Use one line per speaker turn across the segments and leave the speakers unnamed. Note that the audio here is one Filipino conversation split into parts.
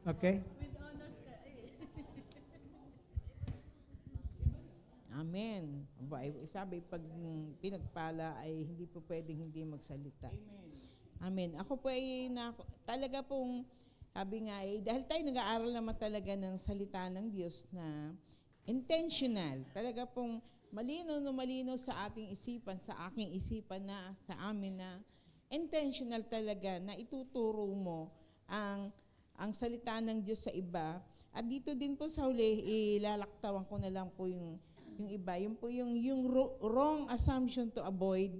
Okay?
Amen. Aba, sabi, pag pinagpala ay hindi po pwedeng hindi magsalita. Amen. Ako po ay talaga pong, sabi nga dahil tayo nag-aaral naman talaga ng salita ng Diyos na intentional, talaga pong malinaw na malinaw sa ating isipan, sa aking isipan na, sa amin na, intentional talaga na ituturo mo ang salita ng Diyos sa iba. At dito din po sa huli, ilalaktawan ko na lang po yung iba, yung po yung wrong assumption to avoid.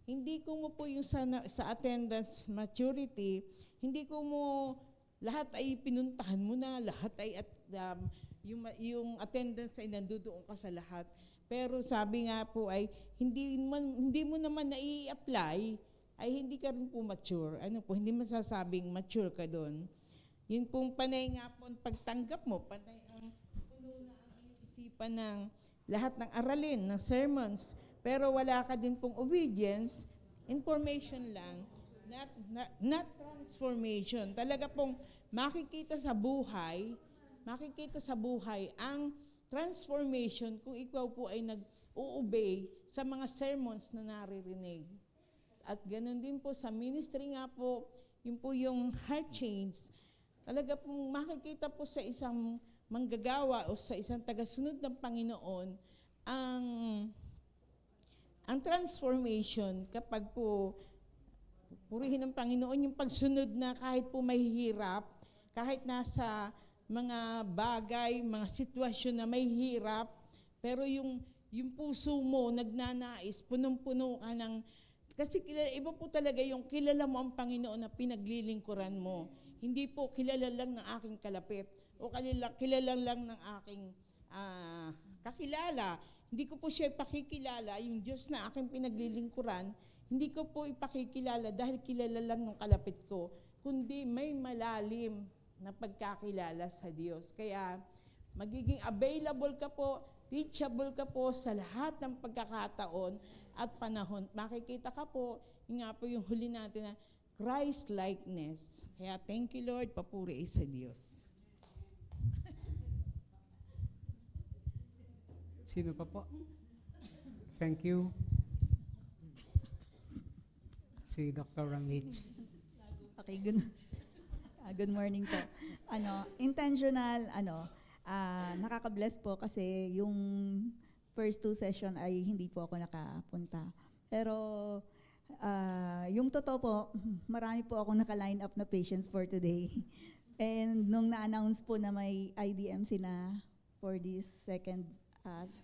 Hindi ko mo po yung sa attendance maturity, hindi ko mo lahat ay pinuntahan mo na, lahat ay yung attendance ay nandoon ka sa lahat. Pero sabi nga po ay hindi mo naman na-i-apply, ay hindi ka rin po mature. Ano po, hindi masasabing mature ka doon. Yun pong panay nga po, pagtanggap mo, panay ang puno na ang isipan ng lahat ng aralin, ng sermons, pero wala ka din pong obedience, information lang, not transformation. Talaga pong makikita sa buhay ang transformation kung ikaw po ay nag-o-obey sa mga sermons na naririnig. At ganoon din po sa ministry nga po, yun po yung heart change. Talaga pong makikita po sa isang manggagawa o sa isang tagasunod ng Panginoon ang transformation kapag po purihin ng Panginoon yung pagsunod na kahit po may hirap, kahit nasa mga bagay, mga sitwasyon na may hirap, pero yung puso mo nagnanais, punong-puno ka ng, kasi iba po talaga yung kilala mo ang Panginoon na pinaglilingkuran mo. Hindi po kilala lang ng aking kalapit o kilala lang ng aking kakilala. Hindi ko po siya ipakikilala, yung Diyos na aking pinaglilingkuran, hindi ko po ipakikilala dahil kilala lang ng kalapit ko, kundi may malalim na pagkakilala sa Diyos. Kaya magiging available ka po, teachable ka po sa lahat ng pagkakataon at panahon. Makikita ka po, yun nga po yung huli natin na Christ-likeness. Kaya thank you Lord, papuri sa Diyos.
Sino pa po? Thank you. Si Dr. Ramich.
Okay, good morning po. Intentional, nakaka-bless po kasi yung first 2 session ay hindi po ako nakapunta. Pero yung totoo po, marami po akong naka-line up na patients for today. And nung na-announce po na may IDMC na for this second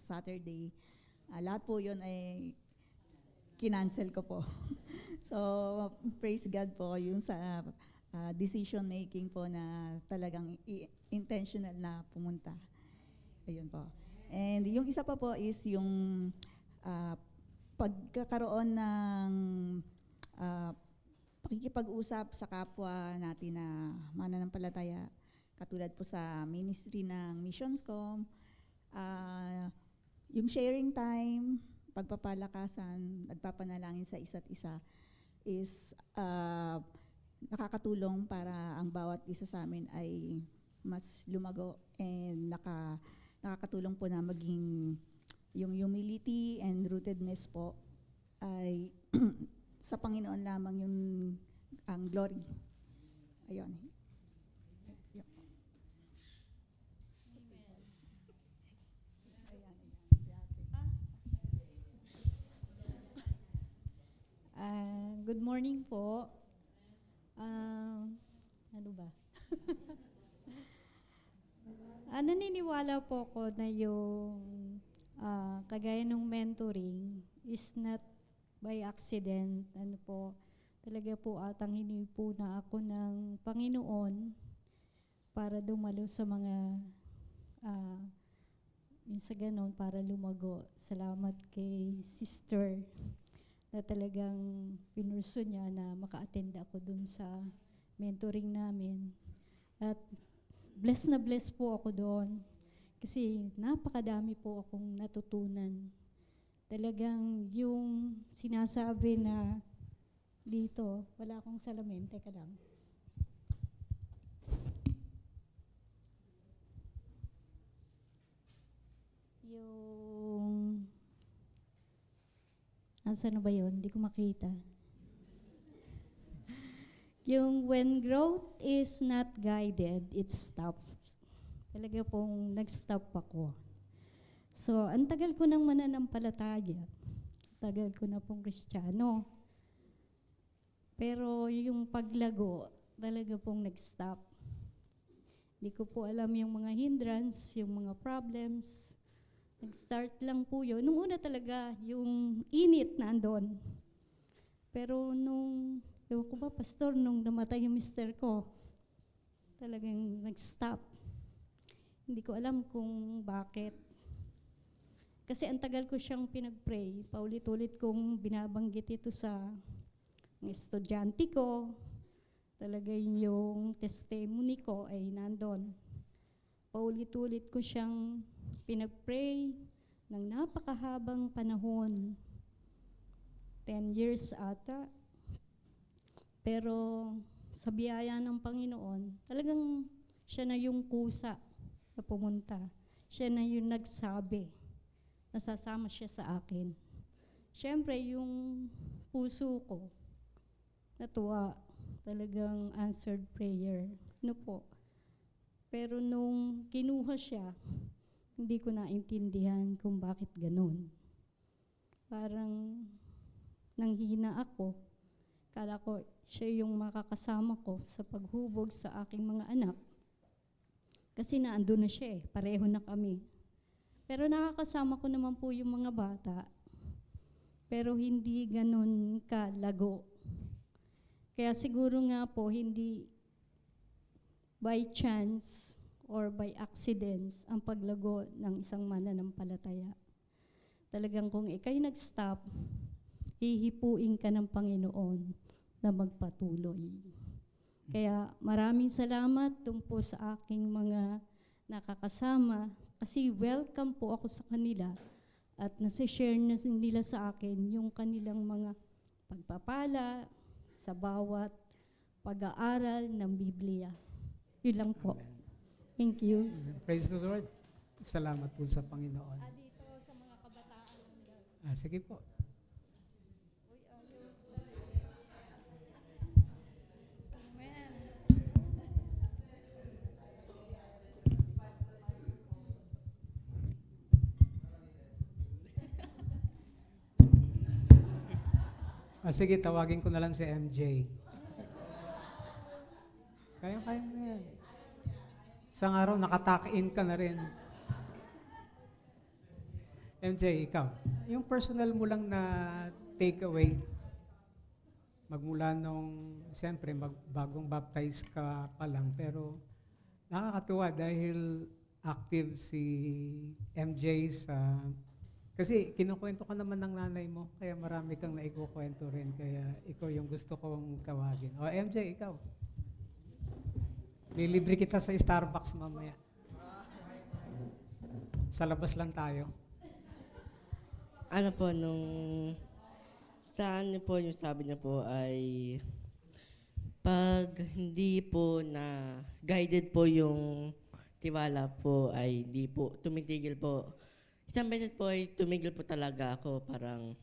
Saturday, lahat po yun ay kinancel ko po. So, praise God po yung sa decision making po na talagang intentional na pumunta. Ayun po. And yung isa pa po is yung pagkakaroon ng pakikipag-usap sa kapwa natin na mananampalataya, katulad po sa ministry ng Missionscom, yung sharing time, pagpapalakasan, nagpapanalangin sa isa't isa is nakakatulong para ang bawat isa sa amin ay mas lumago and nakakatulong po na maging yung humility and rootedness po ay sa Panginoon lamang yung ang glory. Ayun.
Good morning po. Ano ba? Naniniwala po ko na yung kagaya ng mentoring is not by accident. Ano po, talaga po atang hinipo na ako ng Panginoon para dumalo sa mga yung sa ganon para lumago. Salamat kay sister na talagang pinurso niya na maka-attend ako dun sa mentoring namin. At blessed na blessed po ako doon kasi napakadami po akong natutunan. Talagang yung sinasabi na dito, wala akong salamin, teka lang. Yung, asa na ba yun? Hindi ko makita. Yung when growth is not guided, it stops. Talaga pong nag-stop ako. So, ang tagal ko nang mananampalataya. Tagal ko na pong Kristiyano. Pero yung paglago, talaga pong nag-stop. Hindi ko po alam yung mga hindrance, yung mga problems. Nag-start lang po yun. Nung una talaga, yung init na andon. Pero nung, ewan ko ba, pastor, nung namatay yung mister ko, talagang nag-stop. Hindi ko alam kung bakit. Kasi ang tagal ko siyang pinag-pray. Paulit-ulit kong binabanggit ito sa mga estudyante ko. Talaga yung testimony ko ay nandun. Paulit-ulit ko siyang pinag-pray ng napakahabang panahon. 10 years ata. Pero sa biyaya ng Panginoon, talagang siya na yung kusa na pumunta. Siya na yung nagsabi. Nasasama siya sa akin. Siyempre, yung puso ko, natuwa. Talagang answered prayer. No po. Pero nung kinuha siya, hindi ko naintindihan kung bakit ganun. Parang nanghina ako. Kala ko siya yung makakasama ko sa paghubog sa aking mga anak. Kasi naandun na siya eh, pareho na kami. Pero nakakasama ko naman po yung mga bata. Pero hindi ganun kalago. Kaya siguro nga po, hindi by chance or by accidents ang paglago ng isang mananampalataya. Talagang kung ikay nag-stop, hihipuin ka ng Panginoon na magpatuloy. Kaya maraming salamat po sa aking mga nakakasama kasi welcome po ako sa kanila at nasi-share na nila sa akin yung kanilang mga pagpapala sa bawat pag-aaral ng Biblia. Yun lang po.
Amen.
Thank you.
Praise the Lord. Salamat po sa Panginoon.
Dito sa mga kabataan.
Sige po. Sige, tawagin ko na lang si MJ. Kaya mo yan. Isang araw, nakatake-in ka na rin. MJ, ikaw. Yung personal mo lang na takeaway, magmula nung, siyempre, bagong baptize ka pa lang, pero nakakatuwa dahil active si MJ sa... Kasi kinukwento ka naman ng nanay mo, kaya marami kang naikukwento rin, kaya ikaw yung gusto kong tawagin. O MJ, ikaw. Lilibre kita sa Starbucks mamaya. Sa labas lang tayo.
Ano po, saan niyo po yung sabi niyo po ay pag hindi po na guided po yung tiwala po ay hindi po tumitigil po. Isang beses po ay tumigil po talaga ako, parang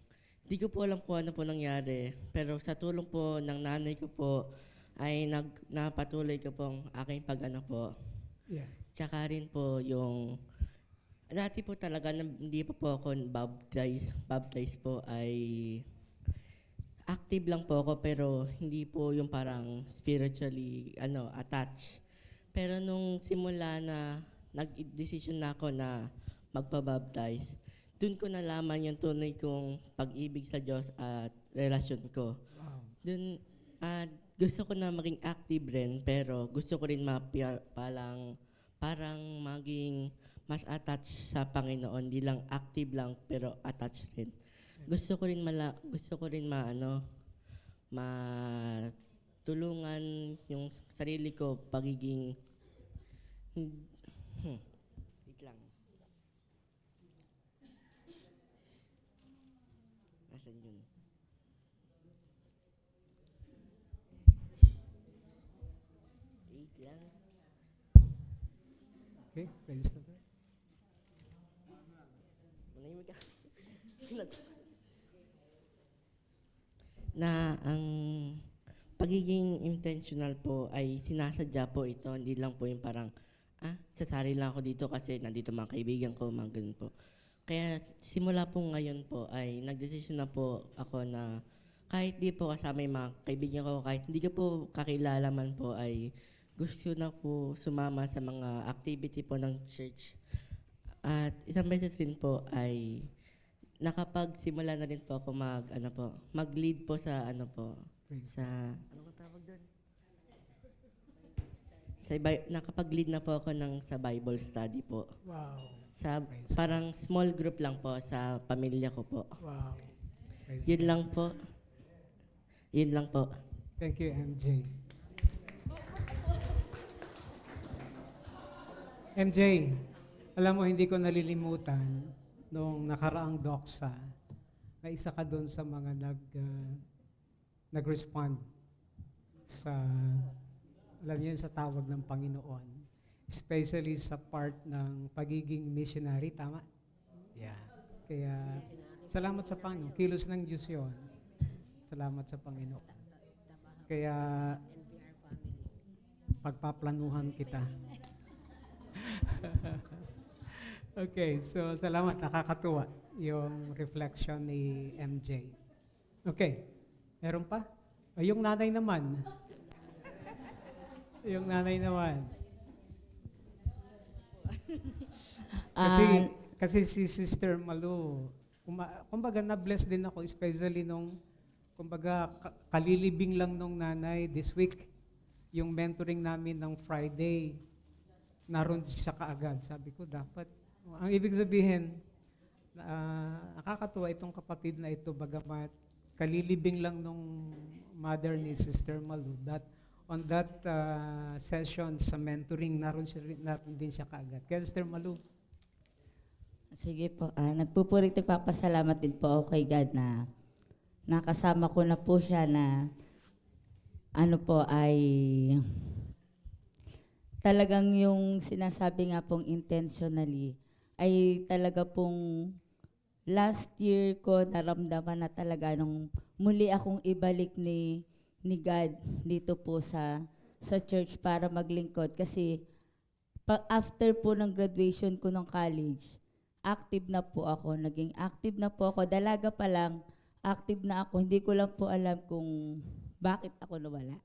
hindi ko po alam kung ano po nangyari. Pero sa tulong po ng nanay ko po ay napatuloy ko pong aking pag-ano po.
Yeah.
Tsaka rin po yung dati po talaga hindi po ako baptized po ay active lang po ako pero hindi po yung parang spiritually attached. Pero nung simula na nag-decision na ako na magpabaptize, dun ko nalaman yung tunay kong pag-ibig sa Diyos at relasyon ko.
Wow.
Dun gusto ko na maging active rin pero gusto ko rin parang maging mas attached sa Panginoon, di lang active lang pero attached rin. Gusto ko rin matulungan yung sarili ko pagiging wait lang. Asan yun? Wait lang.
Okay, praise the Lord.
na ang pagiging intentional po ay sinasadya po ito, hindi lang po yung parang, sasali lang ako dito kasi nandito mga kaibigan ko, mga ganun po. Kaya simula po ngayon po ay nagdesisyon na po ako na kahit di po kasama yung mga kaibigan ko, kahit hindi ko po kakilala man po ay gusto na po sumama sa mga activity po ng church. At isang beses rin po ay nakapagsimula na rin po ako mag-lead po sa sa nakapag-lead na po ako sa Bible study po.
Wow.
Sa parang small group lang po sa pamilya ko po.
Wow. Praise
Yun lang po. Yun lang po.
Thank you, MJ. MJ, alam mo, hindi ko nalilimutan nung nakaraang doksa na isa ka doon sa mga nag-respond sa, alam niyo yun, sa tawag ng Panginoon. Especially sa part ng pagiging missionary, tama? Yeah. Kaya, salamat sa Panginoon. Kilos ng Diyos yun. Salamat sa Panginoon. Kaya, pagpaplanuhan kita. Okay, so salamat. Nakakatuwa yung reflection ni MJ. Okay, meron pa? Yung nanay naman. Yung nanay naman. Kasi si Sister Malu, kumbaga na-bless din ako, especially nung, kumbaga, kalilibing lang nung nanay this week, yung mentoring namin ng Friday, naroon siya kaagad. Sabi ko, dapat, ang ibig sabihin, nakakatuwa itong kapatid na ito, bagamat kalilibing lang nung mother ni Sister Malu, that on that session sa mentoring, naroon din siya kaagad. Kaya Sister Malu.
Sige po, nagpupurit nagpapasalamat din po ako kay God na nakasama ko na po siya na ay talagang yung sinasabi nga pong intentionally ay talaga pong last year ko naramdaman na talaga nung muli akong ibalik ni God dito po sa church para maglingkod kasi after po ng graduation ko ng college, active na po ako, naging active na po ako, dalaga pa lang, active na ako, hindi ko lang po alam kung bakit ako nawala.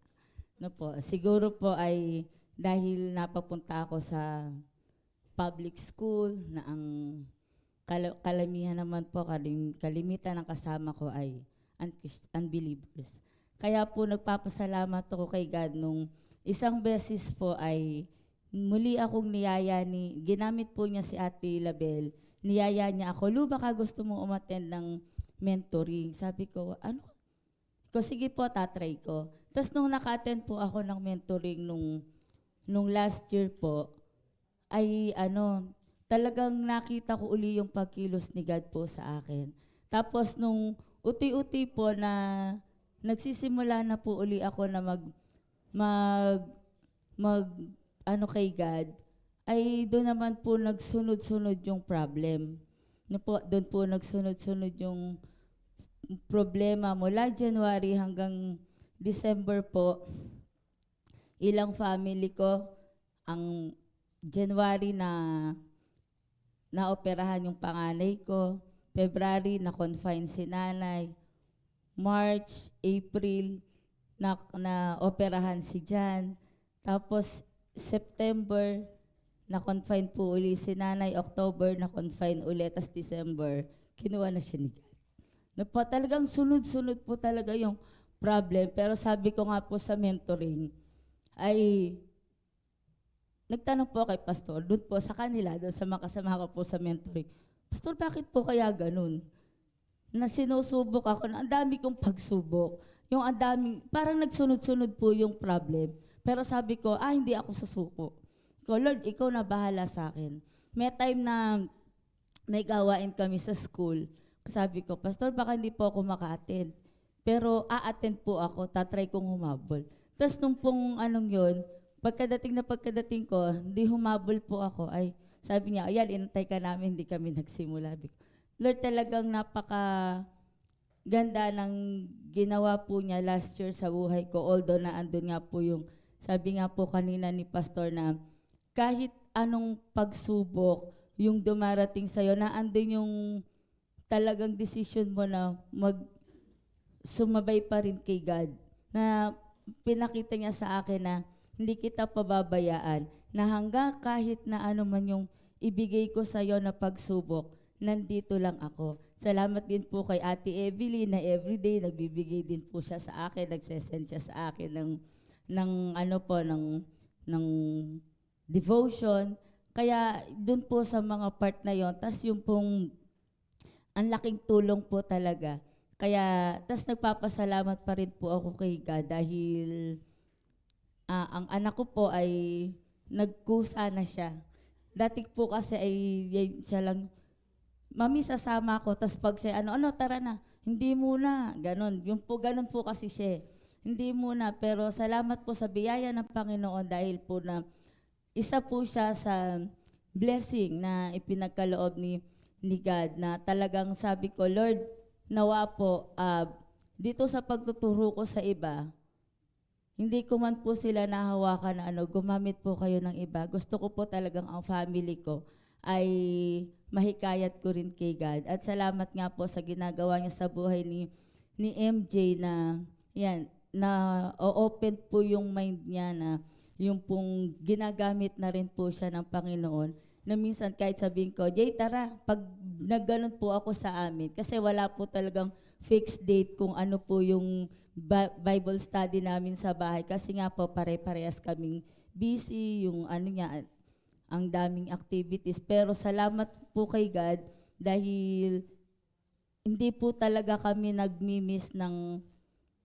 No po, siguro po ay dahil napapunta ako sa public school na ang kalamihan naman po, kalimitan ng kasama ko ay unbelievers. Kaya po nagpapasalamat ako kay God nung isang beses po ay muli akong ginamit po niya si Ate Label, niyaya niya ako, Lu, baka gusto mo umattend ng mentoring. Sabi ko, sige po, tatry ko. Tapos nung naka-attend po ako ng mentoring nung last year po, ay talagang nakita ko uli yung pagkilos ni God po sa akin. Tapos nung uti-uti po na nagsisimula na po uli ako na kay God, ay doon naman po nagsunod-sunod yung problem. Doon po nagsunod-sunod yung problema mula January hanggang December po. Ilang family ko, ang January na-operahan yung panganay ko, February na-confine si nanay, March, April, na-operahan si Jan, tapos September, na-confine po uli si nanay, October, na-confine uli, tapos December, kinuha na siya ni God. Talagang sunod-sunod po talaga yung problem, pero sabi ko nga po sa mentoring, ay nagtanong po kay Pastor, doon po sa kanila, doon sa mga kasama ko po sa mentoring, Pastor, bakit po kaya ganun? Na sinusubok ako, na ang dami kong pagsubok, yung ang dami, parang nagsunod-sunod po yung problem. Pero sabi ko, hindi ako sasuko. Lord, ikaw na bahala sa akin. May time na may gawain kami sa school, sabi ko, Pastor, baka hindi po ako maka-attend. Pero a-attend po ako, tatry kong humabol. Tapos nung pong yun, pagkadating ko, hindi humabol po ako. Ay, sabi niya, ayan, inantay ka namin, hindi kami nagsimula. Lord, talagang napaka ganda ng ginawa po niya last year sa buhay ko, although na andun nga po yung, sabi nga po kanina ni Pastor na kahit anong pagsubok yung dumarating sa'yo, na andun yung talagang decision mo na sumabay pa rin kay God. Na pinakita niya sa akin na hindi kita pababayaan, na hanggang kahit na ano man yung ibigay ko sa'yo na pagsubok, nandito lang ako. Salamat din po kay Ate Evelyn na everyday nagbibigay din po siya sa akin, nagsesend siya sa akin ng ano po, ng devotion. Kaya dun po sa mga part na yon, tas yung pong ang laking tulong po talaga. Kaya, tas nagpapasalamat pa rin po ako kay God dahil ang anak ko po ay nagkusa na siya. Dati po kasi ay siya lang, Mami, sasama ako. Tas pag siya, tara na. Hindi muna. Ganon. Ganon po kasi siya. Hindi muna. Pero salamat po sa biyaya ng Panginoon dahil po na isa po siya sa blessing na ipinagkaloob ni God na talagang sabi ko, Lord, nawa po, dito sa pagtuturo ko sa iba, hindi ko man po sila nahawakan na gumamit po kayo ng iba. Gusto ko po talagang ang family ko ay mahikayat ko rin kay God. At salamat nga po sa ginagawa niya sa buhay ni MJ na yan, na o-open po yung mind niya na yung pong ginagamit na rin po siya ng Panginoon na minsan kahit sabihin ko, Jay, tara, pag nagganon po ako sa amin, kasi wala po talagang fixed date kung ano po yung Bible study namin sa bahay. Kasi nga po, pare-parehas kaming busy, yung niya, ang daming activities. Pero salamat po kay God dahil hindi po talaga kami nagmi-miss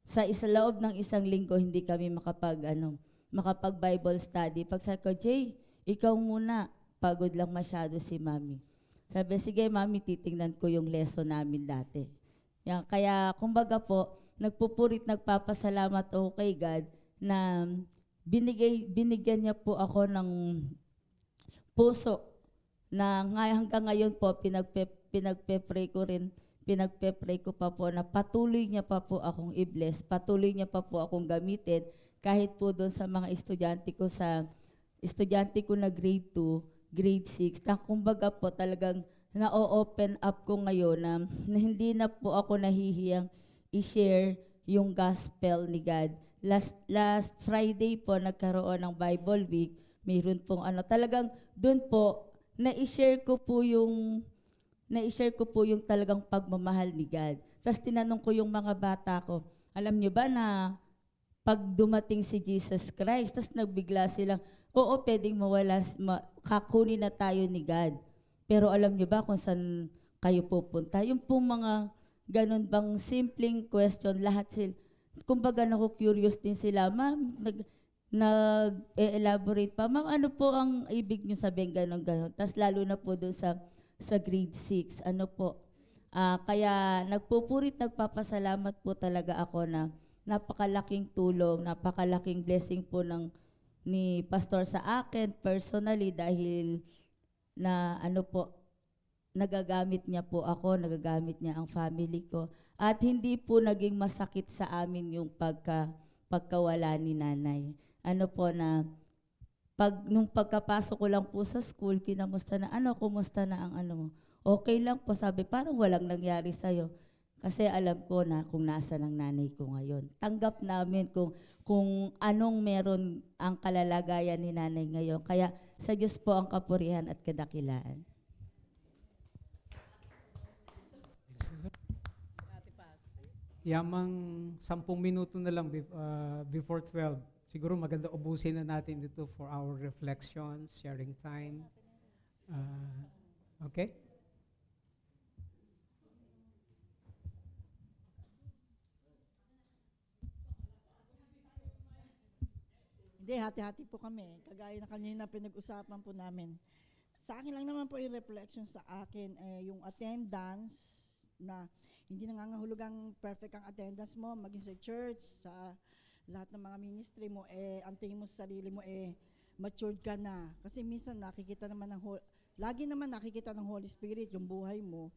sa loob ng isang linggo, hindi kami makapag Bible study. Pag sabi ko, Jay, ikaw muna, pagod lang masyado si Mami. Sabi, sige Mami, titingnan ko yung lesson namin dati. Yan, kaya kumbaga po, nagpapasalamat ako kay God na binigyan niya po ako ng puso na hanggang ngayon po pinagpe-pray ko pa po na patuloy niya pa po akong i-bless, patuloy niya pa po akong gamitin kahit po doon sa mga estudyante ko na grade 2, grade 6, na kumbaga po talagang na-open up ko ngayon na hindi na po ako nahihiyang i-share yung gospel ni God. Last Friday po nagkaroon ng Bible Week, mayroon pong talagang doon po na-share ko po yung talagang pagmamahal ni God. Tapos tinanong ko yung mga bata ko, alam niyo ba na pag dumating si Jesus Christ, tapos nagbigla silang, oo, pwedeng kakunin na tayo ni God. Pero alam niyo ba kung saan kayo pupunta? Yung pong mga ganun bang simpleng question, lahat sila, kumbaga naku-curious din sila, ma'am, nag-elaborate pa, ma'am, ano po ang ibig niyo sabihin ganun-ganun? Tapos lalo na po doon sa grade 6, kaya nagpapasalamat po talaga ako na napakalaking tulong, napakalaking blessing po ni Pastor sa akin personally dahil na nagagamit niya po ako, nagagamit niya ang family ko. At hindi po naging masakit sa amin yung pagkawala ni nanay. Nung pagkapasok ko lang po sa school, kinamusta na, kumusta na ang mo? Okay lang po, sabi, parang walang nangyari sa'yo. Kasi alam ko na kung nasa ng nanay ko ngayon. Tanggap namin kung anong meron ang kalalagayan ni nanay ngayon. Kaya sa Diyos po ang kapurihan at kadakilaan.
Yamang 10 minuto na lang before 12. Siguro maganda ubusin na natin dito for our reflections, sharing time. Okay?
Hindi, hati-hati po kami. Kagaya na kanina pinag-usapan po namin. Sa akin lang naman po yung reflection sa akin, yung attendance na hindi nangangahulugang perfect ang attendance mo, maging sa church, sa lahat ng mga ministry mo, ang tingin mo sa sarili mo, matured ka na. Kasi minsan nakikita naman lagi naman nakikita ng Holy Spirit yung buhay mo.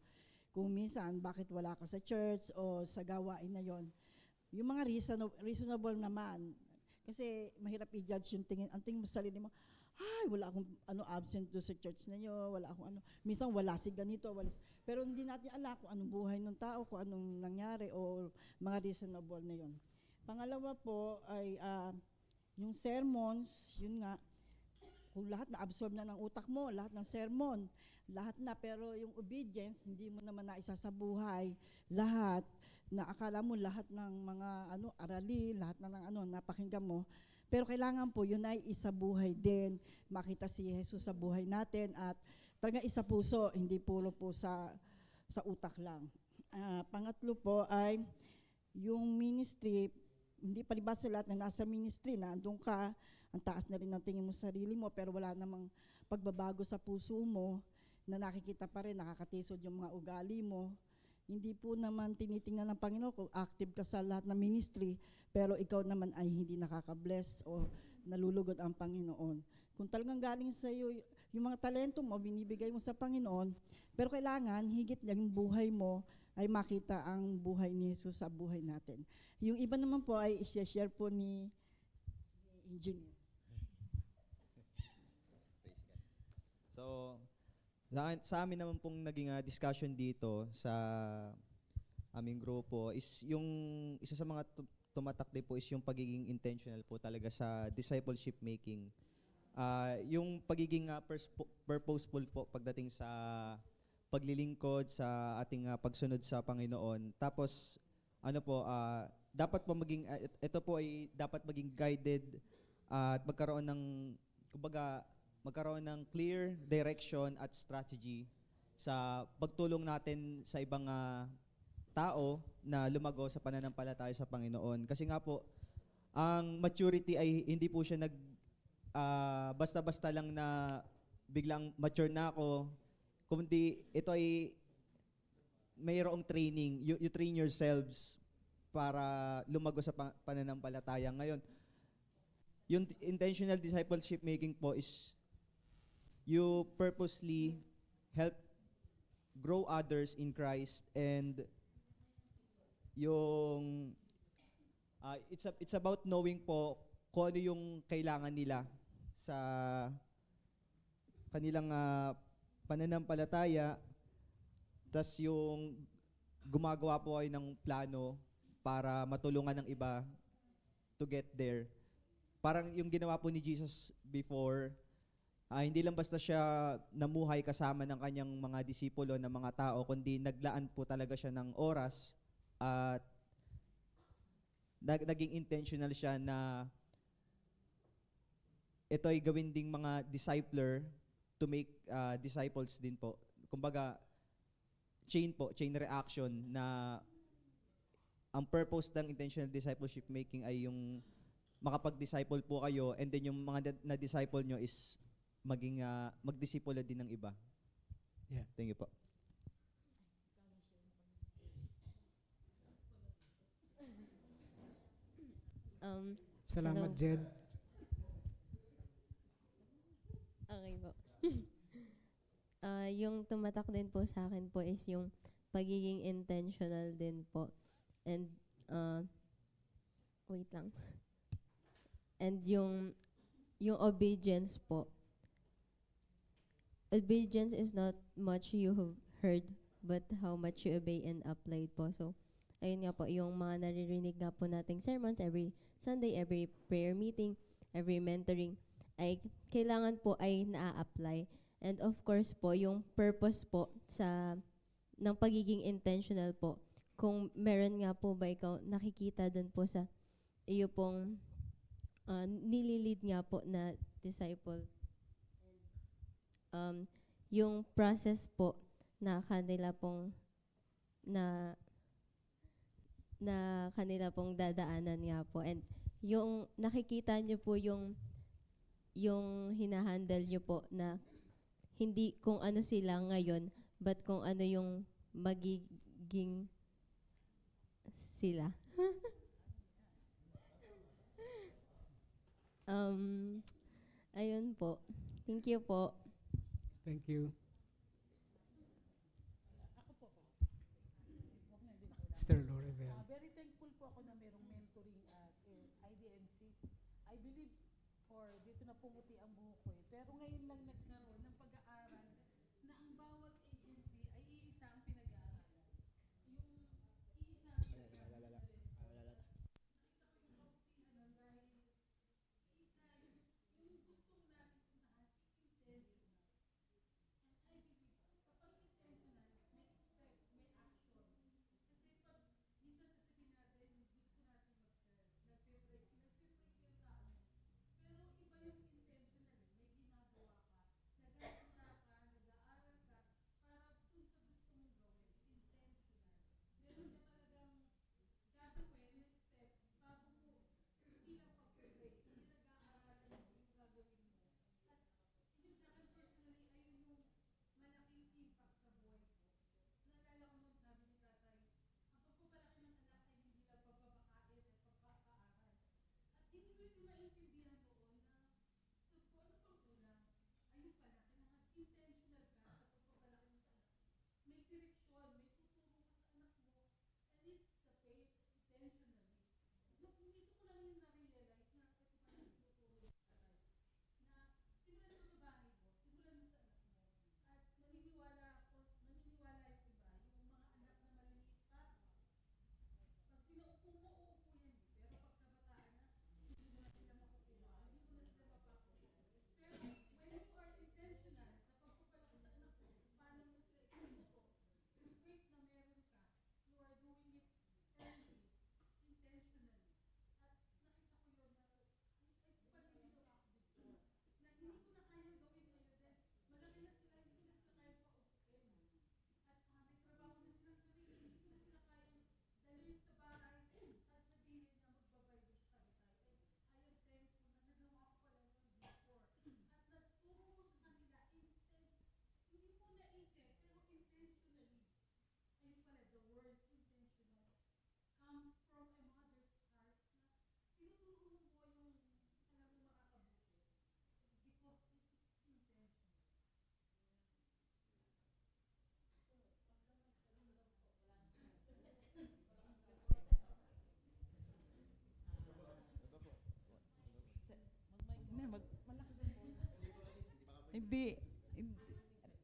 Kung minsan, bakit wala ka sa church o sa gawain na yon. yung mga reasonable naman. Kasi mahirap i-judge yung tingin. Ang tingin mo sa sarili mo, ay, wala akong absent do sa church na nyo, wala akong minsan wala si ganito, pero hindi natin alam kung anong buhay ng tao, kung anong nangyari, o mga reasonable na yun. Pangalawa po ay yung sermons, yun nga, kung lahat na-absorb na ng utak mo, lahat ng sermon, lahat na, pero yung obedience, hindi mo naman naisa sa buhay, lahat, na akala mo lahat ng mga arali, lahat na ng napakinggan mo, pero kailangan po yun ay isa buhay din, makita si Jesus sa buhay natin, at talaga isa puso, hindi puro po sa utak lang. Pangatlo po ay yung ministry, hindi palibasa lahat na nasa ministry, na andun ka, ang taas na rin ng tingin mo sa sarili mo, pero wala namang pagbabago sa puso mo, na nakikita pa rin, nakakatisod yung mga ugali mo. Hindi po naman tinitingnan ng Panginoon kung active ka sa lahat ng ministry, pero ikaw naman ay hindi nakaka-bless o nalulugod ang Panginoon. Kung talagang galing sa iyo, yung mga talento mo, binibigay mo sa Panginoon, pero kailangan, higit yung buhay mo, ay makita ang buhay ni Jesus sa buhay natin. Yung iba naman po ay i-share po ni Engineer.
So, sa amin naman pong naging discussion dito sa aming grupo is yung isa sa mga tumatak din po is yung pagiging intentional po talaga sa discipleship making. Yung pagiging purposeful po pagdating sa paglilingkod sa ating pagsunod sa Panginoon. Tapos dapat po maging ito po ay dapat maging guided at magkaroon ng clear direction at strategy sa pagtulong natin sa ibang tao na lumago sa pananampalataya sa Panginoon. Kasi nga po, ang maturity ay hindi po siya basta-basta lang na biglang mature na ako, kundi ito ay mayroong training. You train yourselves para lumago sa pananampalataya. Ngayon, yung intentional discipleship making po is you purposely help grow others in Christ, and yung it's about knowing po kung ano yung kailangan nila sa kanilang pananampalataya, tas yung gumagawa po kayo ng plano para matulungan ng iba to get there. Parang yung ginawa po ni Jesus before, hindi lang basta siya namuhay kasama ng kanyang mga disipulo na mga tao, kundi naglaan po talaga siya ng oras at naging intentional siya na ito ay gawin ding mga discipler to make disciples din po. Kumbaga, chain reaction na ang purpose ng intentional discipleship making ay yung makapag-disciple po kayo, and then yung mga na-disciple nyo is maging magdisipulo din ng iba.
Yeah.
Thank you po.
Salamat,
Hello.
Jed.
Okay po. Yung tumatak din po sa akin po is yung pagiging intentional din po. And, wait lang. And yung obedience po. Obedience is not much you have heard, but how much you obey and apply po. So, ayun nga po, yung mga naririnig nga po nating sermons every Sunday, every prayer meeting, every mentoring, ay kailangan po ay naa-apply. And of course po, yung purpose po ng pagiging intentional po, kung meron nga po ba ikaw nakikita dun po sa iyo pong nililid nga po na disciple, yung process po na kanila pong dadaanan nga po, and yung nakikita nyo po yung hinahandle nyo po na hindi kung ano sila ngayon, but kung ano yung magiging sila. Ayun po. Thank you po.
Thank you. Mr. Loribel.
Very thankful po ako na merong DMC. I believe dito na pumuti ang buhok ko eh. Pero ngayon lang nagkaroon ng pag-aaral na ang bawat agency ay iisa ang pinag-aaralan. Yung iisa ang pinag-aaralan.
Hindi,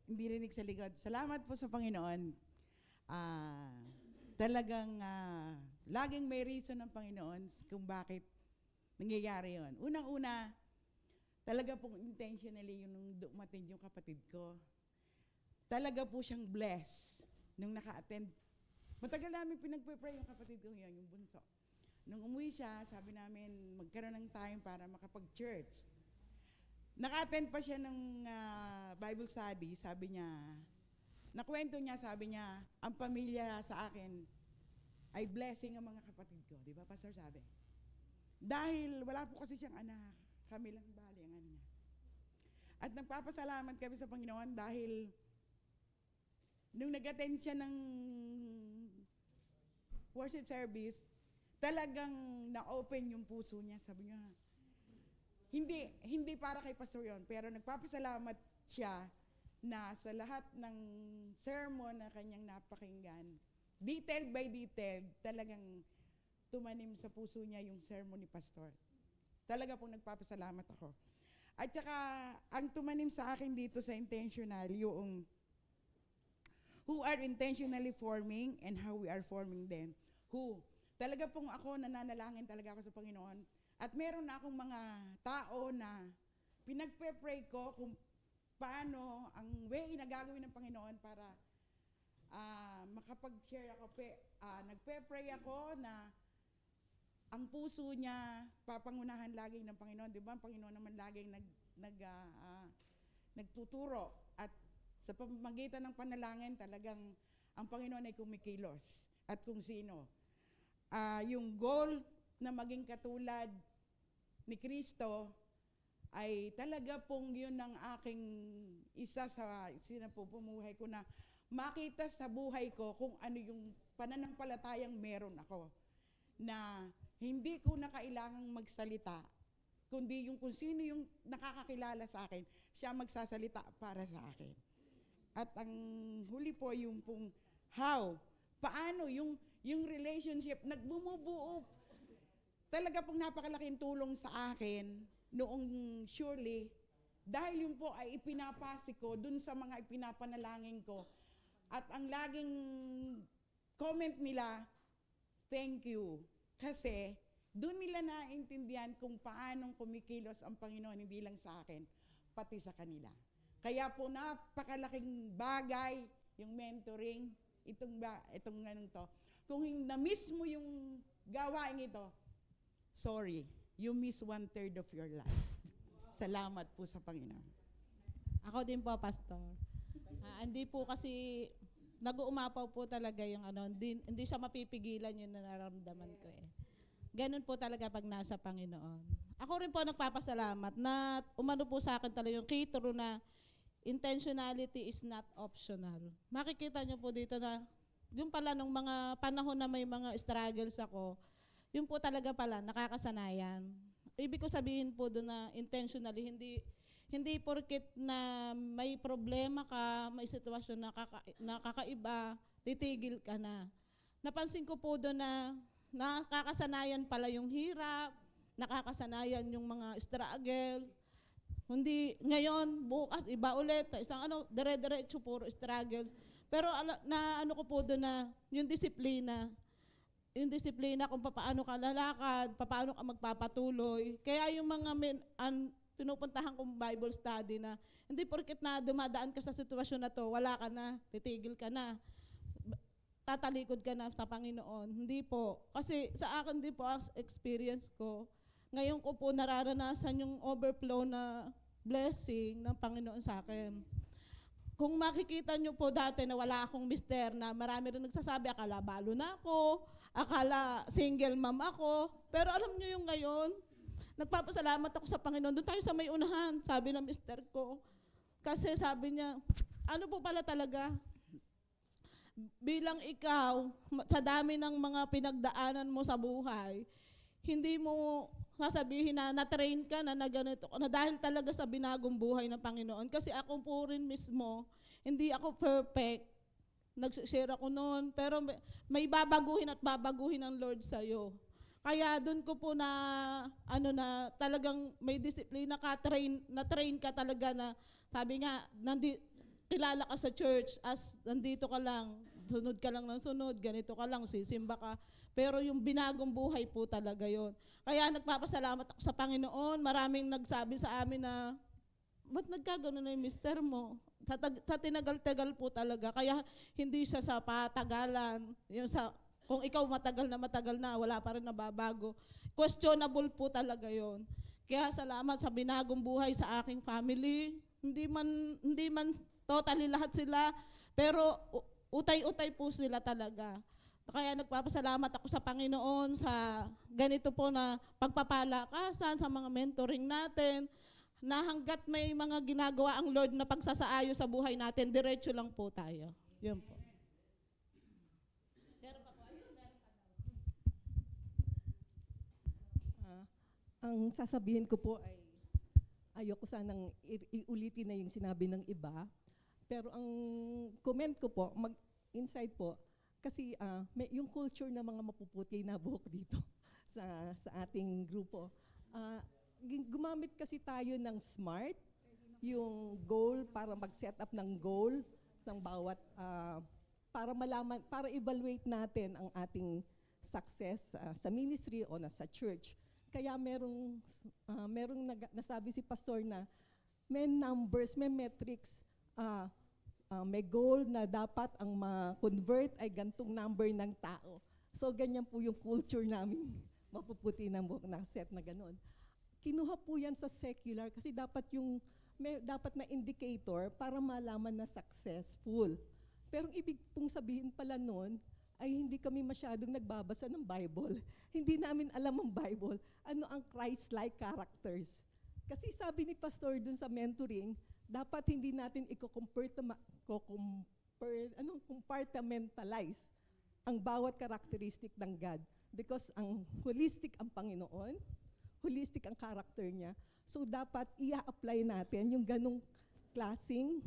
hindi rinig sa likod. Salamat po sa Panginoon. Talagang laging may reason ng Panginoon kung bakit nangyayari yon. Unang-una, talaga pong intentionally yung nung dumating yung kapatid ko. Talaga po siyang blessed nung naka-attend. Matagal namin pinagpe-pray yung kapatid ko yun, yung bunso. Nung umuwi siya, sabi namin magkaroon ng time para makapag-church. Naka-attend pa siya ng Bible study, sabi niya, nakwento niya, sabi niya, ang pamilya sa akin ay blessing ang mga kapatid ko. Di ba, Pastor sabi? Dahil wala po kasi siyang anak, kami lang bali ang ano niya. At nagpapasalamat kami sa Panginoon dahil nung nag-attend siya ng worship service, talagang na-open yung puso niya. Sabi niya, hindi para kay Pastor yon, pero nagpapasalamat siya na sa lahat ng sermon na kanyang napakinggan, detail by detail, talagang tumanim sa puso niya yung sermon ni Pastor. Talaga pong nagpapasalamat ako. At saka, ang tumanim sa akin dito sa intentional, yung who are intentionally forming and how we are forming them. Who? Talaga pong ako, nananalangin talaga ako sa Panginoon. At meron na akong mga tao na pinagpe-pray ko kung paano ang way na gagawin ng Panginoon para makapag-share ako. Nagpe-pray ako na ang puso niya papangunahan lagi ng Panginoon. Di ba? Ang Panginoon naman laging nagtuturo. At sa pamamagitan ng panalangin, talagang ang Panginoon ay kumikilos at kung sino. Yung goal na maging katulad ni Kristo ay talaga pong yun ang aking isa sa sinapupumuhay ko na makita sa buhay ko kung ano yung pananampalatayang meron ako. Na hindi ko na kailangang magsalita, kundi yung kung sino yung nakakakilala sa akin, siya magsasalita para sa akin. At ang huli po yung pong how, paano yung relationship, nagbumubuo. talaga pong napakalaking tulong sa akin noong surely, dahil yun po ay ipinapasi ko dun sa mga ipinapanalangin ko. At ang laging comment nila, thank you. Kasi doon nila naintindihan kung paanong kumikilos ang Panginoon, hindi lang sa akin, pati sa kanila. Kaya po napakalaking bagay yung mentoring, itong ganun to. Kung na-miss mo yung gawain ito, sorry, you miss 1/3 of your life. Salamat po sa Panginoon.
Ako din po, Pastor. Hindi po kasi nag-uumapaw po talaga yung hindi siya mapipigilan yung nararamdaman ko eh. Ganun po talaga pag nasa Panginoon. Ako rin po nagpapasalamat na umano po sa akin talaga yung key true na intentionality is not optional. Makikita niyo po dito na yung pala nung mga panahon na may mga struggles ako, yun po talaga pala nakakasanayan. Ibig ko sabihin po doon na intentionally, hindi porket na may problema ka, may sitwasyon na kakaiba, titigil ka na. Napansin ko po doon na nakakasanayan pala yung hirap, nakakasanayan yung mga struggle. Hindi, ngayon, bukas, iba ulit, isang dire-diretso puro struggle. Pero ko po doon na yung disiplina kung paano ka lalakad, paano ka magpapatuloy. Kaya yung mga pinupuntahan kong Bible study na hindi porket na dumadaan ka sa sitwasyon na to, wala ka na, titigil ka na, tatalikod ka na sa Panginoon. Hindi po. Kasi sa akin din po, as experience ko, ngayon ko po nararanasan yung overflow na blessing ng Panginoon sa akin. Kung makikita nyo po dati na wala akong mister, na marami rin nagsasabi, akala balo na ako, akala single mom ako. Pero alam nyo yung ngayon, nagpapasalamat ako sa Panginoon. Doon tayo sa may unahan, sabi ng mister ko. Kasi sabi niya, ano po pala talaga, bilang ikaw, sa dami ng mga pinagdaanan mo sa buhay, hindi mo sasabihin na na-train ka na ganito ka na dahil talaga sa binagong buhay ng Panginoon. Kasi ako po rin mismo, hindi ako perfect. Nag-share ako noon, pero may babaguhin at babaguhin ng Lord sa'yo. Kaya doon ko po na talagang may disiplina ka, na-train ka talaga na sabi nga, kilala ka sa church as nandito ka lang, sunod ka lang ng sunod, ganito ka lang, sisimba ka. Pero yung binagong buhay po talaga yon. Kaya nagpapasalamat ako sa Panginoon. Maraming nagsabi sa amin na, ba't nagkagano na yung mister mo? Sa tinagal-tagal po talaga. Kaya hindi siya sa patagalan. Kung ikaw matagal na, wala pa rin nababago. Questionable po talaga yon. Kaya salamat sa binagong buhay sa aking family. Hindi man totally lahat sila, pero utay-utay po sila talaga. Kaya nagpapasalamat ako sa Panginoon sa ganito po na pagpapalakasan sa mga mentoring natin, na hanggat may mga ginagawa ang Lord na pagsasaayo sa buhay natin, diretso lang po tayo. Yun po.
Ang sasabihin ko po ay ayoko sanang iulitin na yung sinabi ng iba. Pero ang comment ko po, mag-insight po, kasi yung culture ng mga mapuputi na buhok dito sa ating grupo. Gumamit kasi tayo ng SMART, yung goal para mag-set up ng goal ng bawat, para malaman, para evaluate natin ang ating success sa ministry o sa church. Kaya merong nasabi si pastor na may numbers, may metrics, may goal na dapat ang ma-convert ay gantong number ng tao. So ganyan po yung culture namin, mapuputi ng buhok na set na ganon. Kinuha po yan sa secular kasi dapat dapat na indicator para malaman na successful. Pero ibig pong sabihin pala nun, ay hindi kami masyadong nagbabasa ng Bible. Hindi namin alam ang Bible, ano ang Christ-like characters. Kasi sabi ni pastor dun sa mentoring, dapat hindi natin compartmentalize ang bawat characteristic ng God. Because ang holistic ang Panginoon, holistic ang character niya. So dapat i-apply natin yung ganong klaseng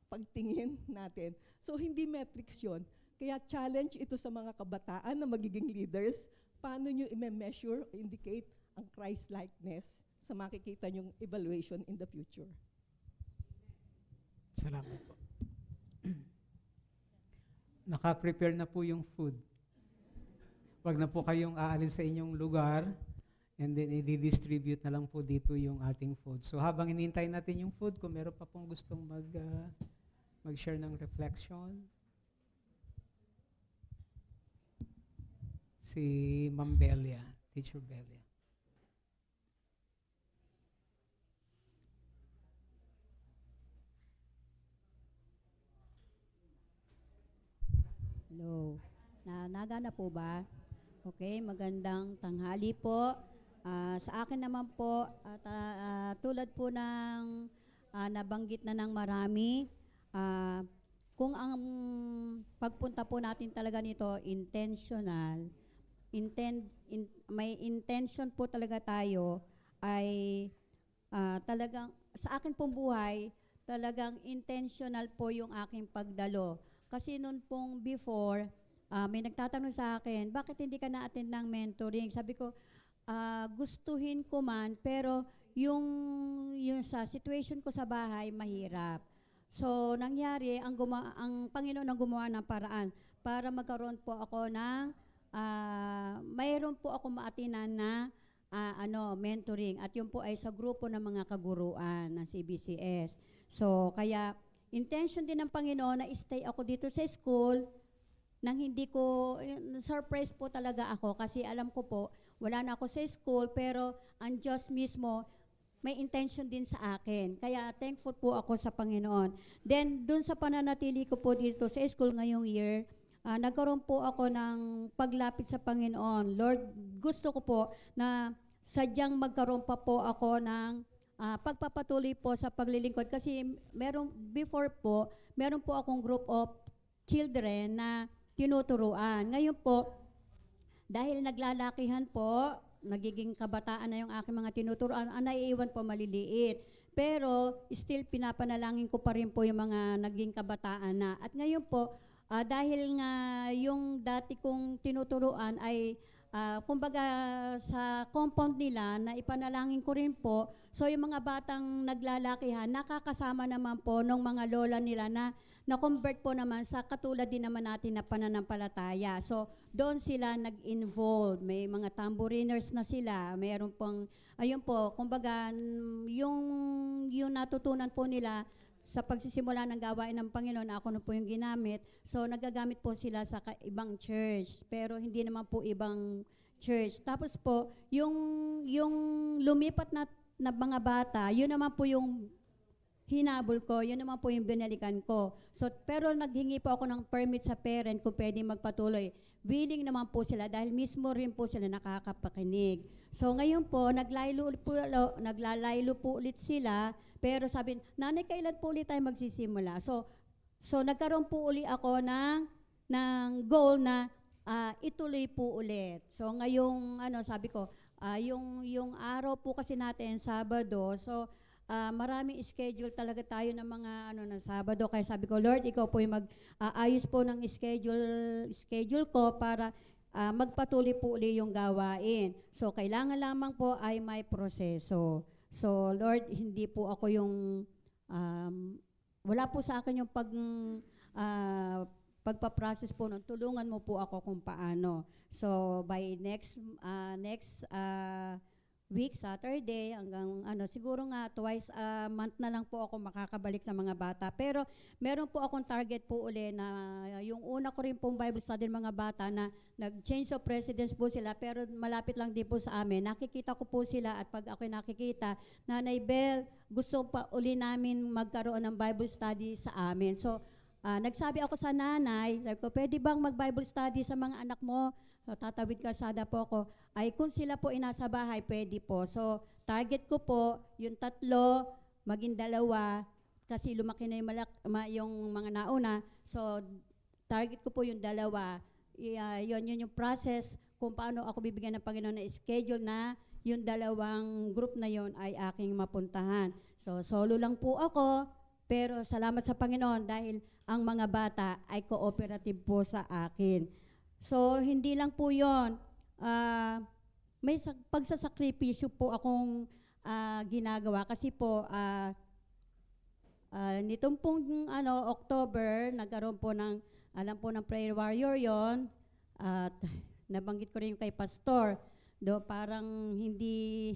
pagtingin natin. So hindi metrics yun. Kaya challenge ito sa mga kabataan na magiging leaders, paano nyo i-measure, indicate ang Christ-likeness sa makikita nyong evaluation in the future?
Salamat po. Naka-prepare na po yung food. Huwag na po kayong aalis sa inyong lugar and then i-distribute na lang po dito yung ating food. So habang inintay natin yung food, kung meron pa pong gustong mag-share ng reflection, si Ma'am Belia, Teacher Belia.
Hello. Nagana po ba? Okay, magandang tanghali po. Sa akin naman po, tulad po ng nabanggit na ng marami, kung ang pagpunta po natin talaga nito intentional, may intention po talaga tayo, ay talagang sa akin pong buhay, talagang intentional po yung aking pagdalo. Kasi noon pong before, may nagtatanong sa akin, bakit hindi ka na-attend ng mentoring? Sabi ko, gustuhin ko man, pero yung sa situation ko sa bahay, mahirap. So, nangyari, ang Panginoon ang gumawa ng paraan para magkaroon po ako ng, mayroon po ako maatinan na mentoring. At yun po ay sa grupo ng mga kaguruan ng CBCS. So, kaya, intention din ng Panginoon na stay ako dito sa school nang hindi ko, surprise po talaga ako kasi alam ko po, wala na ako sa school pero ang Diyos mismo may intention din sa akin. Kaya thankful po ako sa Panginoon. Then, dun sa pananatili ko po dito sa school ngayong year, nagkaroon po ako ng paglapit sa Panginoon. Lord, gusto ko po na sadyang magkaroon pa po ako ng pagpapatuloy po sa paglilingkod kasi before po, meron po akong group of children na tinuturuan. Ngayon po, dahil naglalakihan po, nagiging kabataan na yung aking mga tinuturuan, naiiwan po maliliit. Pero still pinapanalangin ko pa rin po yung mga naging kabataan na. At ngayon po, dahil nga yung dati kong tinuturuan ay kumbaga sa compound nila na ipanalangin ko rin po. So yung mga batang naglalakihan, nakakasama naman po ng mga lola nila na na-convert po naman sa katulad din naman natin na pananampalataya. So doon sila nag-involve. May mga tambouriners na sila. Mayroon pong, ayun po, kumbaga yung natutunan po nila sa pagsisimula ng gawain ng Panginoon, ako na po yung ginamit. So, nagagamit po sila sa ibang church, pero hindi naman po ibang church. Tapos po, yung lumipat na mga bata, yun naman po yung hinabol ko, yun naman po yung binalikan ko. So, pero naghingi po ako ng permit sa parent kung pwede magpatuloy. Willing naman po sila dahil mismo rin po sila nakakapakinig. So, ngayon po, naglalaylo po ulit sila. Pero sabi, nanay, kailan po ulit tayo magsisimula? So nagkaroon po uli ako ng goal na ituloy po ulit. So ngayong, sabi ko, yung araw po kasi natin, Sabado, so maraming schedule talaga tayo ng mga ng Sabado. Kaya sabi ko, Lord, ikaw po yung mag-aayos po ng schedule ko para magpatuloy po uli yung gawain. So kailangan lamang po ay may proseso. So, Lord, hindi po ako yung, wala po sa akin yung pagpaprocess po nun. Tulungan mo po ako kung paano. So, by next week, Saturday, hanggang siguro nga twice a month na lang po ako makakabalik sa mga bata. Pero meron po akong target po uli na yung una ko rin pong Bible study ng mga bata na nag-change of residence po sila pero malapit lang din po sa amin. Nakikita ko po sila at pag ako'y nakikita, Nanay Bel, gusto pa uli namin magkaroon ng Bible study sa amin. So, nagsabi ako sa nanay, sabi ko, pwede bang mag-Bible study sa mga anak mo? So, tatawid kalsada po ako. Ay, kung sila po inasa bahay, pwede po. So, target ko po, yung 3, maging 2, kasi lumaki na yung mga nauna. So, target ko po yung 2. Yun yung process kung paano ako bibigyan ng Panginoon na schedule na yung 2 group na yon ay aking mapuntahan. So, solo lang po ako, pero salamat sa Panginoon dahil ang mga bata ay cooperative po sa akin. So, hindi lang po yon. ah, may pagsasakripisyo po akong ginagawa kasi po nitong pong October, nagkaroon po ng, alam po ng prayer warrior yon, at nabanggit ko rin kay pastor, do parang hindi,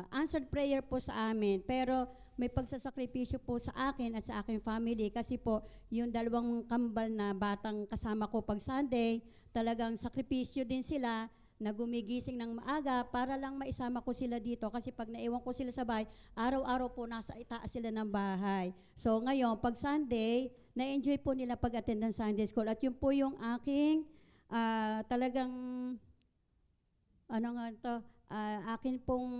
answered prayer po sa amin, pero may pagsasakripisyo po sa akin at sa aking family kasi po yung dalawang kambal na batang kasama ko pag Sunday, talagang sakripisyo din sila na gumigising ng maaga para lang maisama ko sila dito kasi pag naiwan ko sila sa bahay, araw-araw po nasa itaas sila ng bahay. So ngayon, pag Sunday, na-enjoy po nila pag-attend ng Sunday school at yun po yung aking talagang akin pong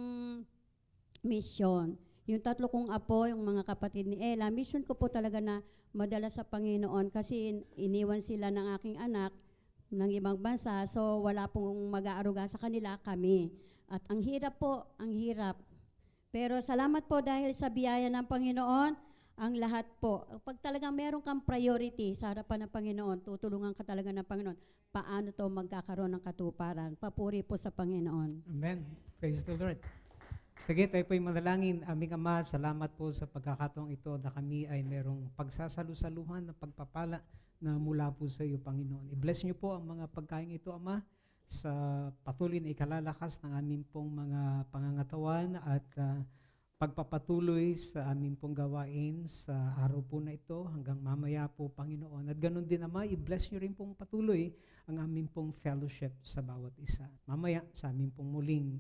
mission. Yung tatlo kong apo, yung mga kapatid ni Ella, mission ko po talaga na madala sa Panginoon kasi iniwan sila ng aking anak ng ibang bansa, so wala pong mag-aaruga sa kanila, kami. At ang hirap po, ang hirap. Pero salamat po dahil sa biyaya ng Panginoon, ang lahat po. Pag talagang meron kang priority sa harapan ng Panginoon, tutulungan ka talaga ng Panginoon. Paano to magkakaroon ng katuparan? Papuri po sa Panginoon.
Amen. Praise the Lord. Sige, tayo po'y manalangin. Aming Ama, salamat po sa pagkakataong ito na kami ay merong pagsasalusaluhan na pagpapala na mula po sa iyo, Panginoon. I-bless niyo po ang mga pagkain ito, Ama, sa patuloy na ikalalakas ng aming pong mga pangangatawan at pagpapatuloy sa aming pong gawain sa araw po na ito hanggang mamaya po, Panginoon. At ganun din, Ama, i-bless niyo rin pong patuloy ang aming pong fellowship sa bawat isa. Mamaya, sa aming pong muling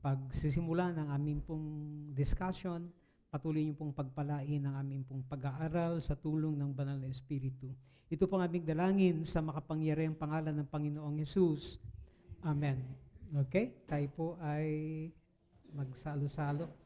pagsisimula ng aming pong discussion, patuloy niyo pong pagpalain ang aming pong pag-aaral sa tulong ng Banal na Espiritu. Ito pong aming dalangin sa makapangyarihang pangalan ng Panginoong Hesus. Amen. Okay? Tayo po ay magsalo-salo.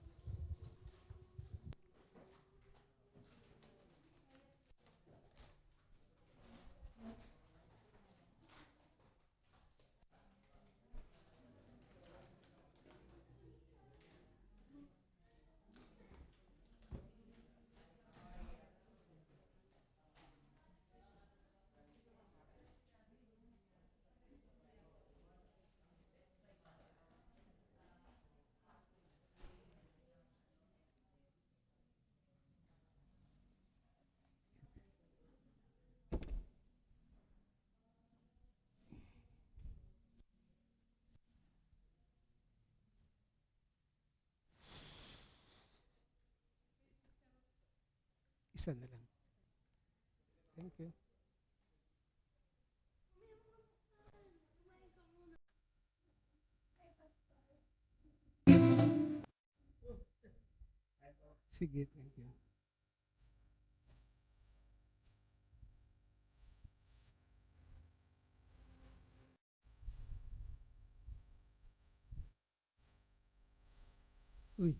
Isa na lang. Thank you. Sige, thank you. Uy.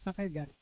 Saan kayo galing?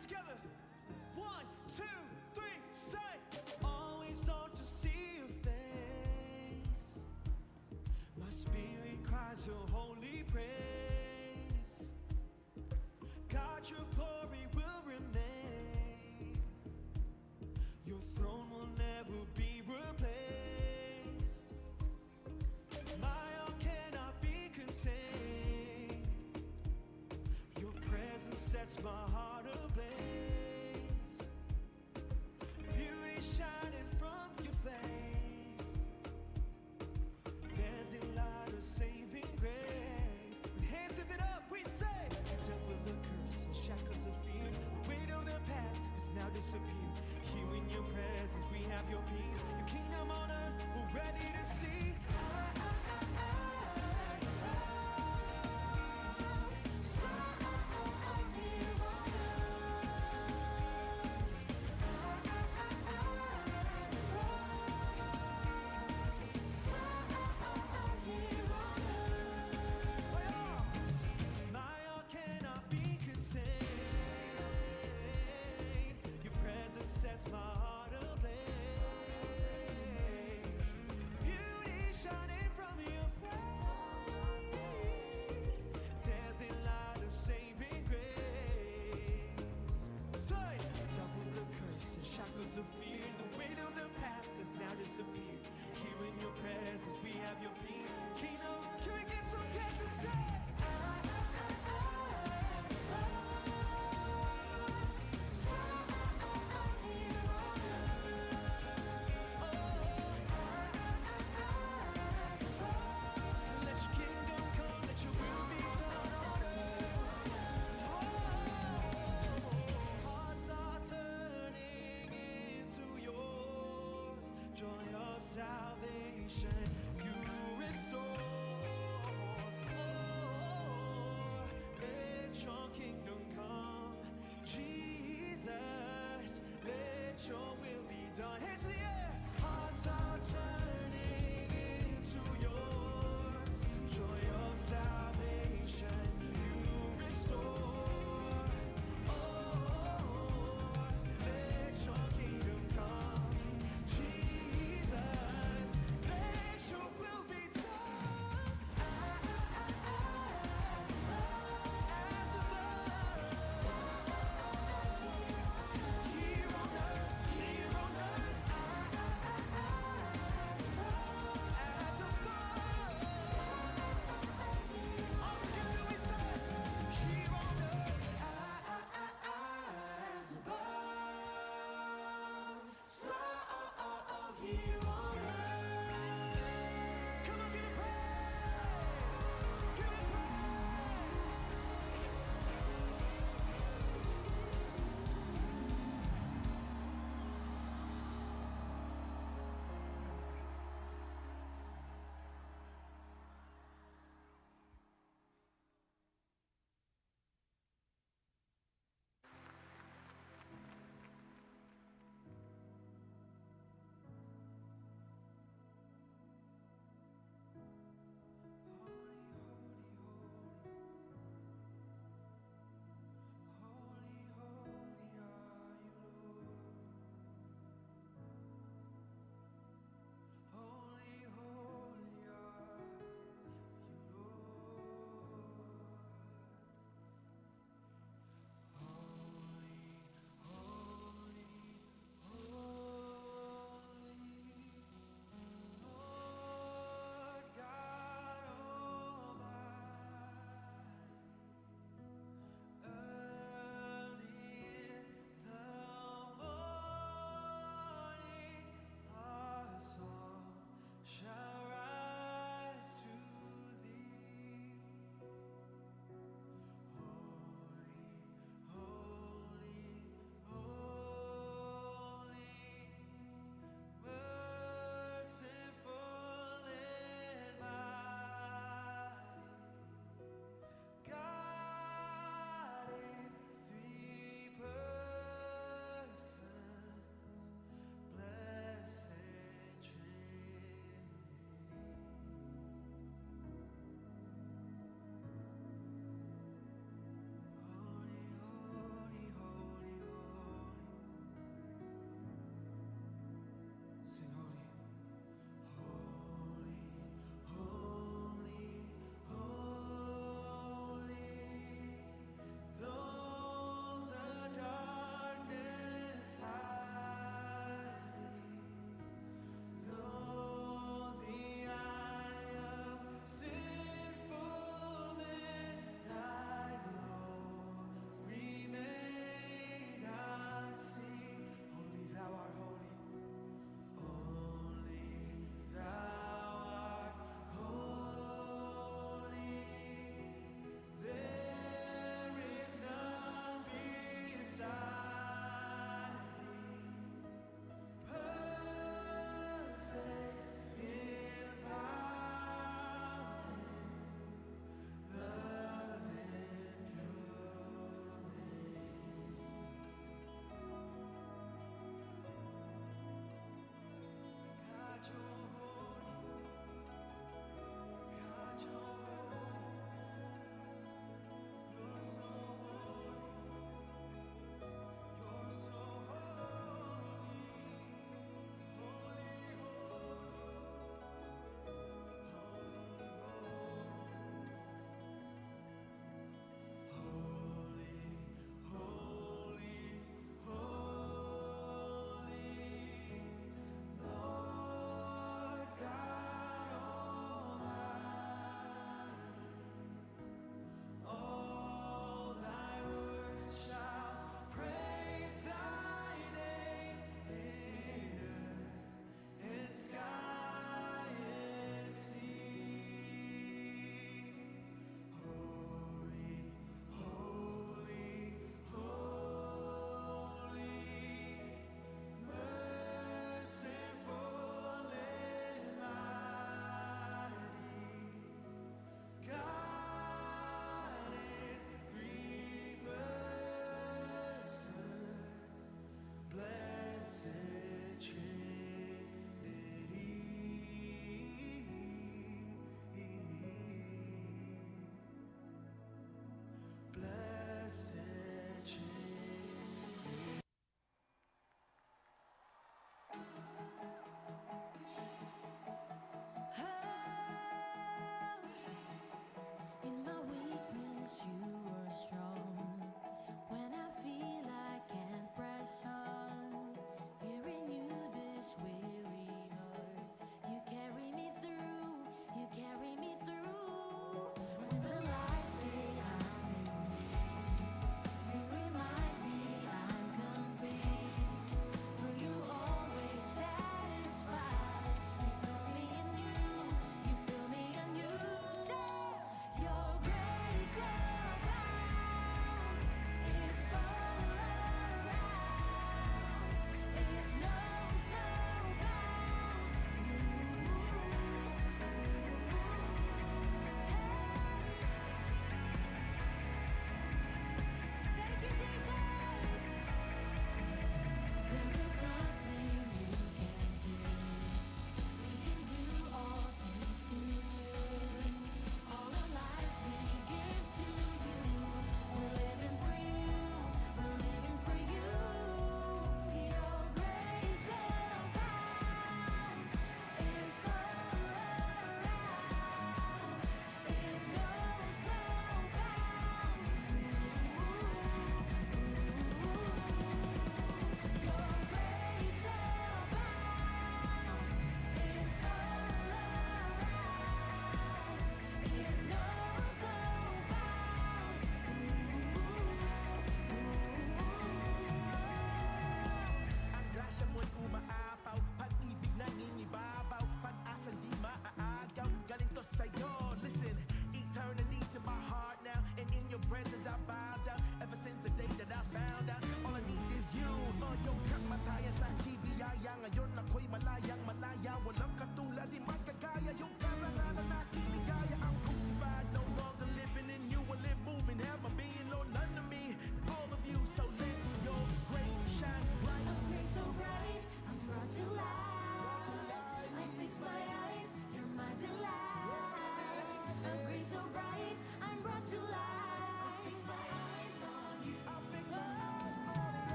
together. 1, 2, 3, say. Always long to see your face. My spirit cries your holy praise. God, your glory will remain. Your throne will never be replaced. My all cannot be contained. Your presence sets my heart ablaze. Beauty shining from your face. Dancing light of saving grace. With hands lifted up, we say, content with the curse and shackles of fear. The weight of the past is now disappeared. Here in your presence, we have your peace. Your kingdom on earth, we're ready to see. My all cannot be contained. Your presence sets my heart ablaze. Beauty shining from your face. Dancing light of saving grace. Say, double the curse and shackles of fear. The weight of the past has now disappeared. Here in your presence, we have your peace. Kingdom, can we get some dancers? Say. Let your kingdom come, let your will be done on earth. Hearts are turning into yours. Joy of salvation, you restore. Let your kingdom come, Jesus. Let your will be done. Hands in the air. Hearts are turning into yours. Joy of salvation, you restore. Let your kingdom come, Jesus. Let your will be done. As above, here on earth, here on earth. As above, all together we say, here on earth, as above, so here on earth. Come on, give it praise, give it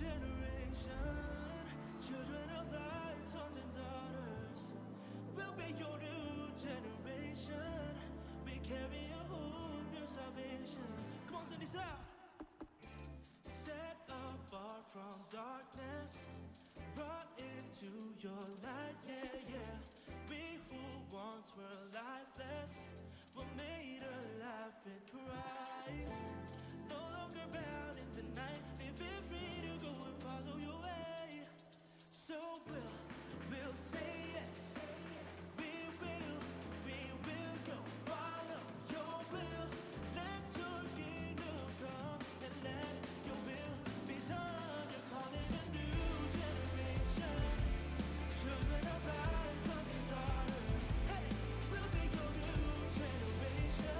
generation. Children of light, sons and daughters. We'll be your new generation. We carry your hope, your salvation. Come on, sing this out. Set apart from darkness, brought into your light, yeah, yeah. We who once were lifeless were made alive in Christ. No longer bound in the night, living free to go and follow your way. So we'll say yes. We will go follow your will. Let your kingdom come and let your will be done. You're calling a new generation. Children of light, sons and daughters. Hey, we'll be your new generation.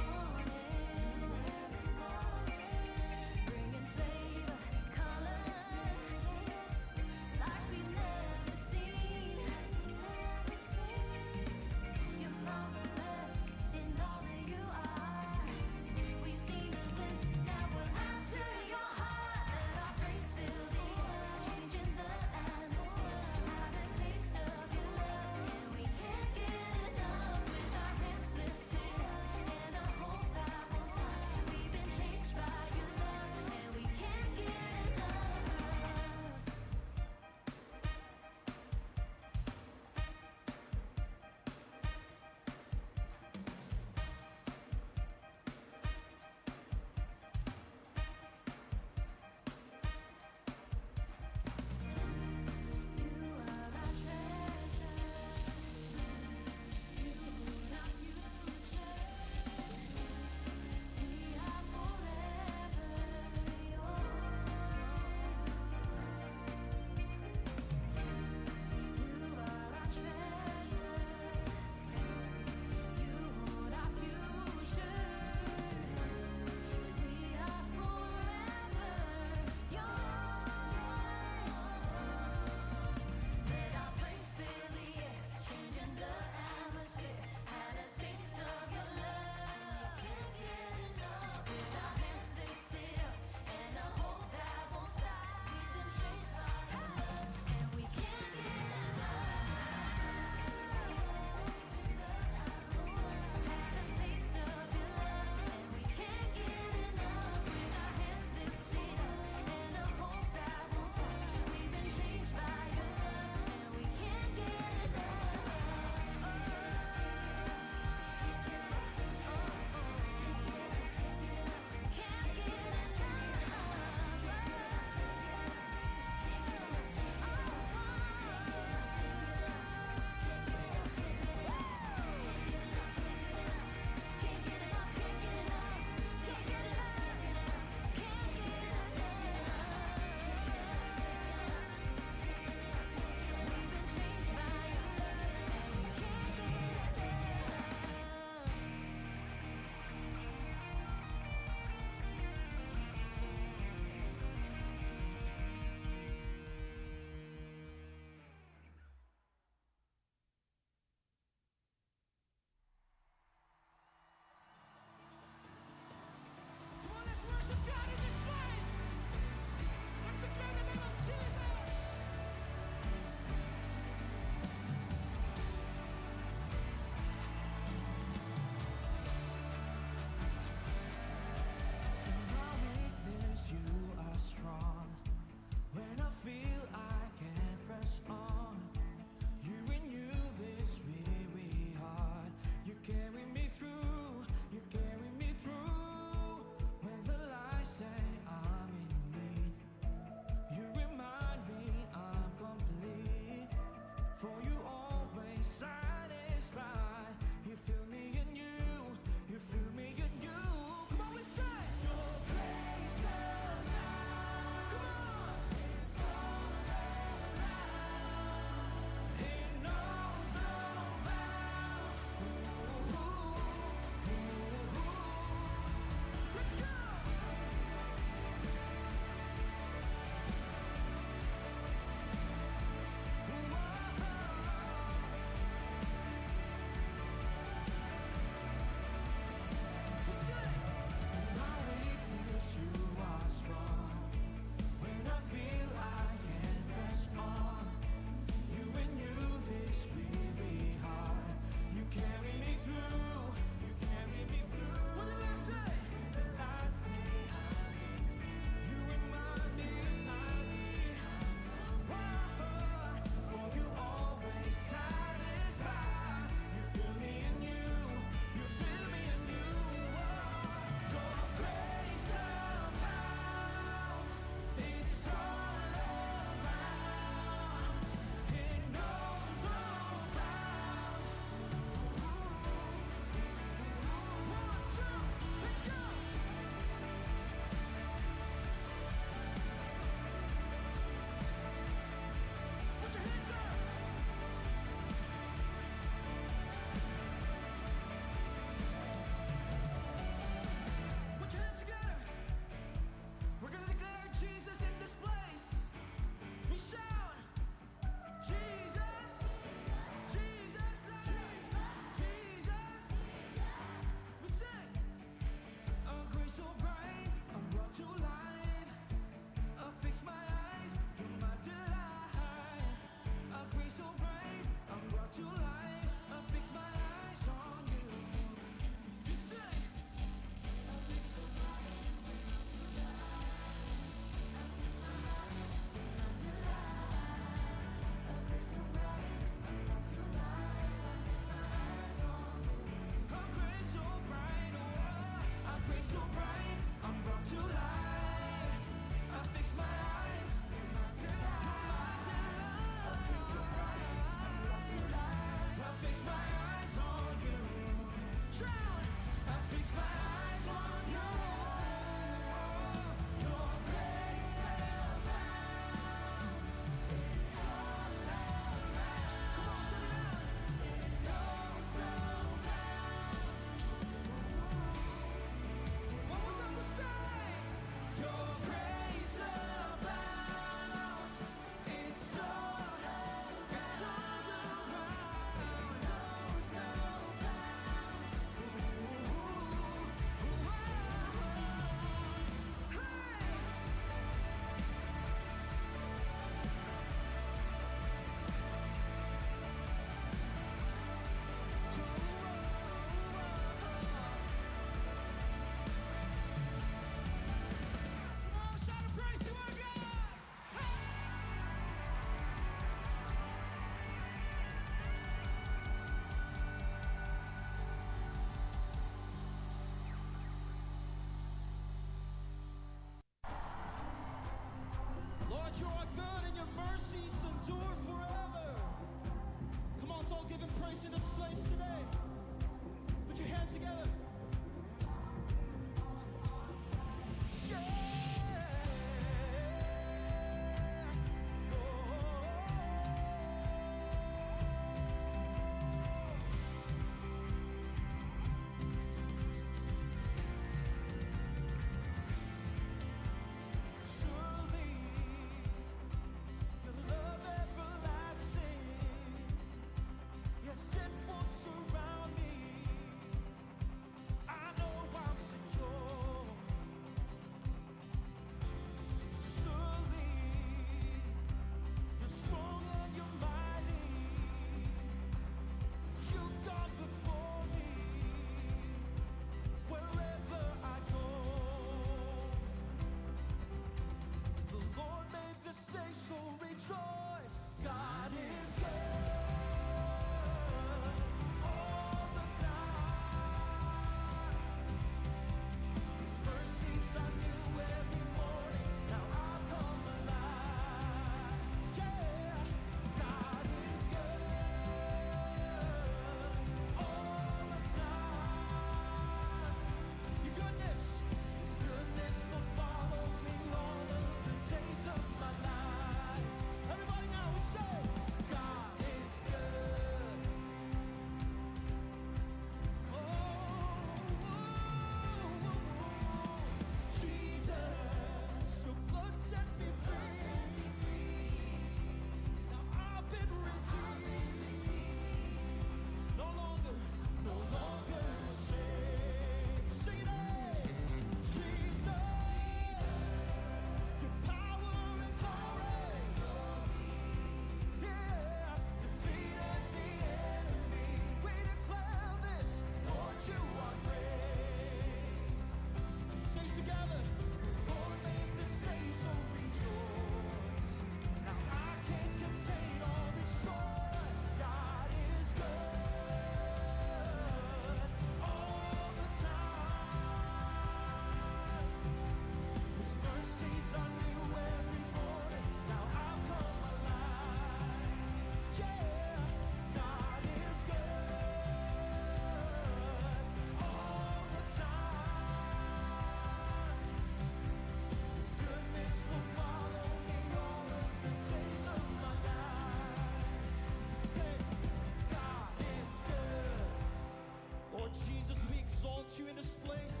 place.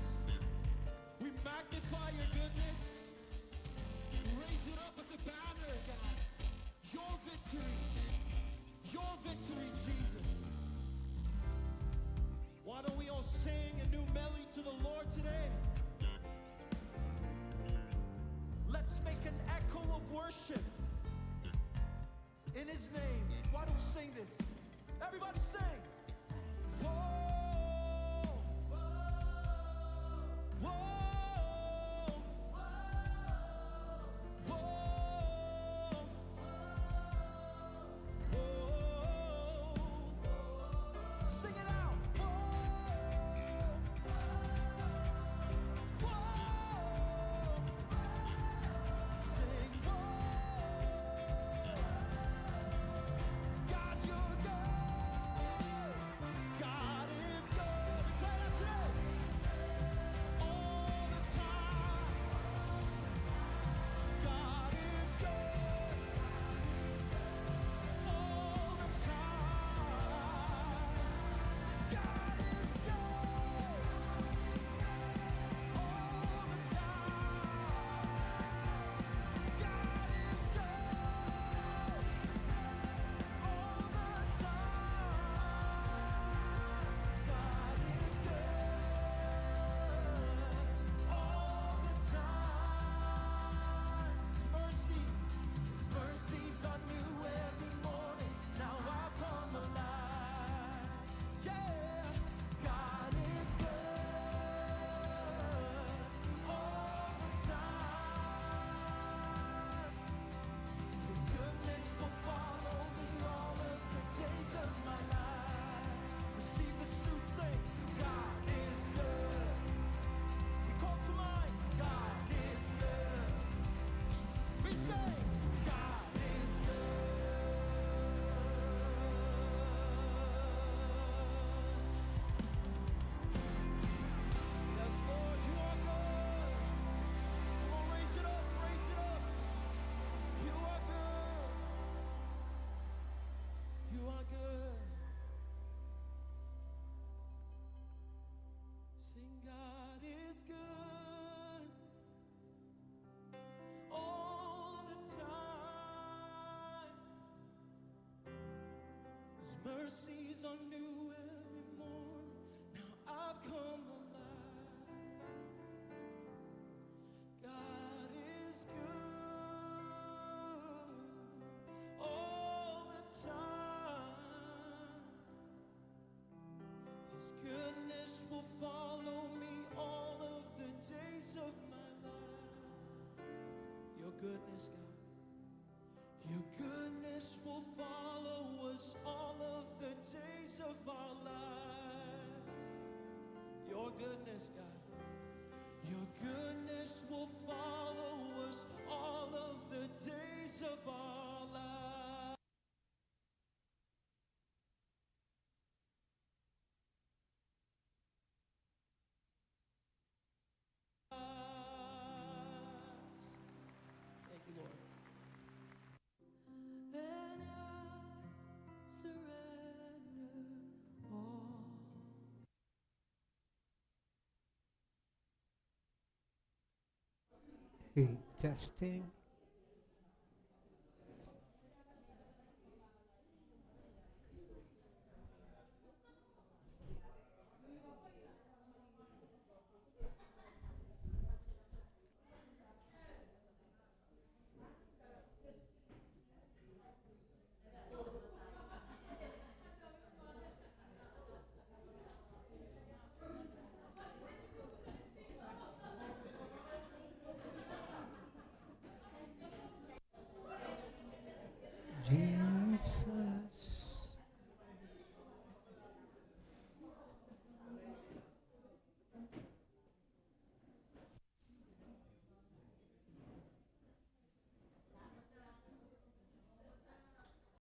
We magnify your goodness. Raise it up as a banner, God. Your victory, Jesus. Why don't we all sing a new melody to the Lord today? Let's make an echo of worship in His name. Why don't we sing this? Everybody sing. Whoa, whoa, whoa, whoa. Sing it out. Whoa, whoa. Sing whoa. God, you're good. God is good. Declare that today. All the time. God is good. All the time. God is good. All the time. God is good. All the time. His mercies are new every morning. Now I've come alive. Yeah, God is good all the time. His goodness will follow me all of the days of my life. Receive this truth, say, God is good. We call to mind, God is good. We say, God is good. Yes, Lord, you are good. Come on, raise it up, raise it up. You are good. You are good. Sing, God is good all the time. His mercies are new every morning. Now I've come alive. God is good all the time. His goodness will follow me all of the days of my life. Your goodness, God. Your goodness will follow us all of the days of our lives. Your goodness, God. Your goodness will follow us all of the days of our lives. Thank you, Lord. And I surrender all.
Okay, testing.